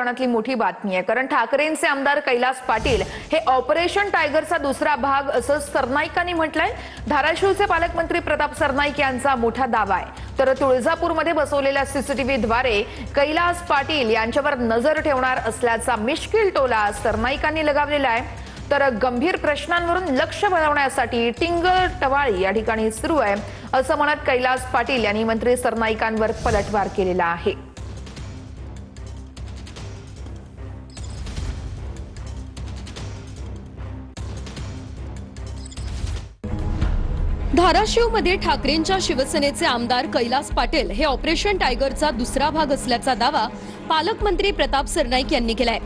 ची मोठी बातमी आहे, कारण ठाकरेंचे आमदार कैलास पाटील हे ऑपरेशन टायगरचा दुसरा भाग असं सरनाईकांनी म्हटलंय। धाराशिवचे पालकमंत्री प्रताप सरनाईक यांचा मोठा दावा आहे। तर तुळजापूरमध्ये बसवलेल्या सीसीटीव्हीद्वारे कैलास पाटील यांच्यावर नजर ठेवणार असल्याचा मिश्किल टोला सरनाईकांनी लगावलेला आहे। तर गंभीर प्रश्नांवरून लक्ष वळवण्यासाठी टिंगल टवाळी या ठिकाणी सुरू आहे असं म्हणत कैलास पाटील यांनी मंत्री सरनाईकांवर पलटवार केलेला आहे। धाराशिवमध्ये ठाकरेंच्या शिवसेनेचे आमदार कैलास पाटील हे ऑपरेशन टायगरचा दुसरा भाग असल्याचा दावा पालकमंत्री प्रताप सरनाईक यांनी केलाय।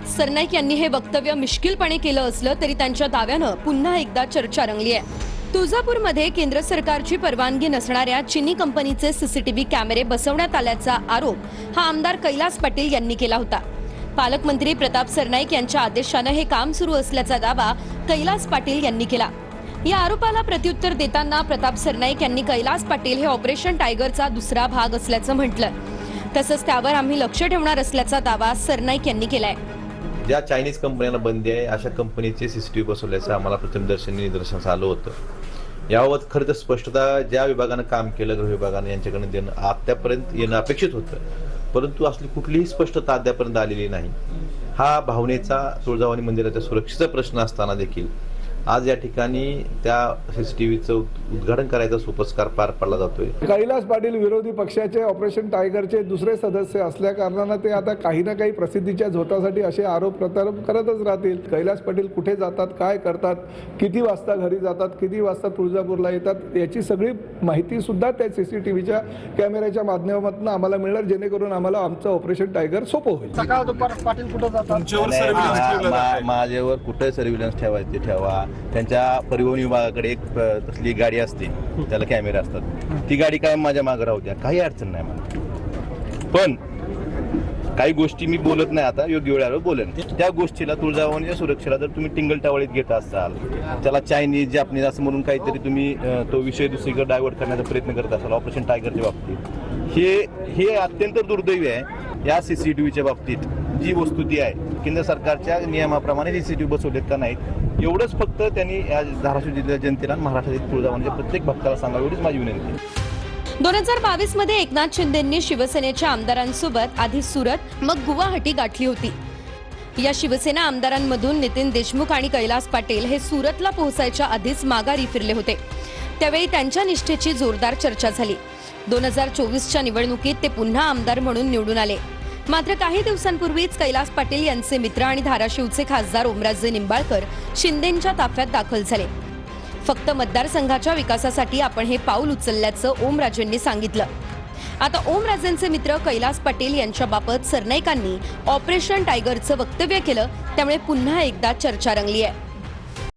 सरनाईक यांनी हे वक्तव्य मिश्किलपणे केलं असलं तरी त्यांच्या दाव्यानं पुन्हा एकदा चर्चा रंगली आहे। तुळजापूरमध्ये केंद्र सरकारची परवानगी नसणाऱ्या चीनी कंपनीचे सीसीटीव्ही कॅमेरे बसवण्यात आल्याचा आरोप हा आमदार कैलास पाटील यांनी केला होता। पालकमंत्री प्रताप सरनाईक यांच्या आदेशानं हे काम सुरू असल्याचा दावा कैलास पाटील यांनी केला। या आरोपाला प्रत्युत्तर देताना प्रताप सरनाईक यांनी कैलास पाटील हे ऑपरेशन टायगरचा दुसरा भाग असल्याचं म्हटलं। तसंच त्यावर आम्ही लक्ष ठेवणार असल्याचा दावा सरनाईक यांनी केलाय। ज्या चायनीज कंपन्यांना बंदी आहे अशा कंपनीचे सीसीटीव्ही बसवल्याचं आम्हाला प्रथमदर्शनी निदर्शनास आलं होतं। याबाबत खरं तर स्पष्टता ज्या विभागानं काम केलं, गृह विभागानं यांच्याकडे देणं आत्तापर्यंत येणं अपेक्षित होतं, परंतु असली कुठलीही स्पष्टता अद्यापर्यंत आलेली नाही। हा भावनेचा तुळजाभवानी मंदिराच्या सुरक्षेचा प्रश्न असताना देखील आज या ठिकाणी त्या सीसीटीव्हीचं उद्घाटन करायचा सुपस्कार पार पडला जातोय। कैलास पाटील विरोधी पक्षाचे ऑपरेशन टायगरचे दुसरे सदस्य असल्या कारणानं ते आता काही ना काही प्रसिद्धीच्या झोतासाठी असे आरोप प्रत्यारोप करतच राहतील। कैलास पाटील कुठे जातात, काय करतात, किती वाजता घरी जातात, किती वाजता तुळजापूरला येतात, याची सगळी माहिती सुद्धा त्या सीसीटीव्हीच्या कॅमेऱ्याच्या माध्यमातून आम्हाला मिळणार, जेणेकरून आम्हाला आमचं ऑपरेशन टायगर सोपं होईल। सकाळ दुपार पाटील कुठे जातात, माझ्यावर कुठे सर्व्हिलन्स ठेवायचे ठेवा। त्यांच्या परिवहन विभागाकडे एक तसली गाडी असते, त्याला कॅमेरे असतात, ती गाडी काय माझ्या मागे राहू द्या, काही अडचण नाही मला। पण काही गोष्टी मी बोलत नाही, आता योग्य वेळेवर बोलेन। त्या गोष्टीला तुळजाभवानीच्या सुरक्षेला जर तुम्ही टिंगल टावळीत घेत असाल, त्याला चायनीज जॅपनीज असं म्हणून काहीतरी तुम्ही तो विषय दुसरीकडे डायव्हर्ट करण्याचा प्रयत्न करत असाल ऑपरेशन टायगरच्या बाबतीत, हे अत्यंत दुर्दैवी आहे। या सीसीटीव्हीच्या बाबतीत जी वस्तुस्थिती आहे, केंद्र सरकारच्या नियमाप्रमाणे सीसीटीव्ही बसवलेत का नाहीत, एवढंच फक्त त्यांनी धाराशिव जिल्ह्याच्या जनतेला, महाराष्ट्रातील तुळजाभवानीच्या प्रत्येक भक्ताला सांगावी, एवढीच माझी विनंती आहे। 2022 मध्ये एकनाथ शिंदेंनी शिवसेनेच्या आमदारांसोबत आधी सुरत मग गुवाहाटी गाठली होती। या शिवसेना आमदारांमधून नितीन देशमुख आणि कैलास पाटील हे सुरतला पोहोचायच्या आधीच माघारी फिरले होते। त्यावेळी त्यांच्या निष्ठेची जोरदार चर्चा झाली। 2024च्या निवडणुकीत ते पुन्हा आमदार म्हणून निवडून आले। मात्र काही दिवसांपूर्वीच कैलास पाटील यांचे मित्र आणि धाराशिवचे खासदार ओमराजे निंबाळकर शिंदेंच्या ताफ्यात दाखल झाले। फक्त मतदारसंघाच्या विकासासाठी आपण हे पाऊल उचलल्याचं ओमराजेंनी सांगितलं। आता ओमराजेंचे मित्र कैलास पाटील यांच्या बाबत सरनाईकांनी ऑपरेशन टायगरचं वक्तव्य केलं, त्यामुळे पुन्हा एकदा चर्चा रंगली आहे।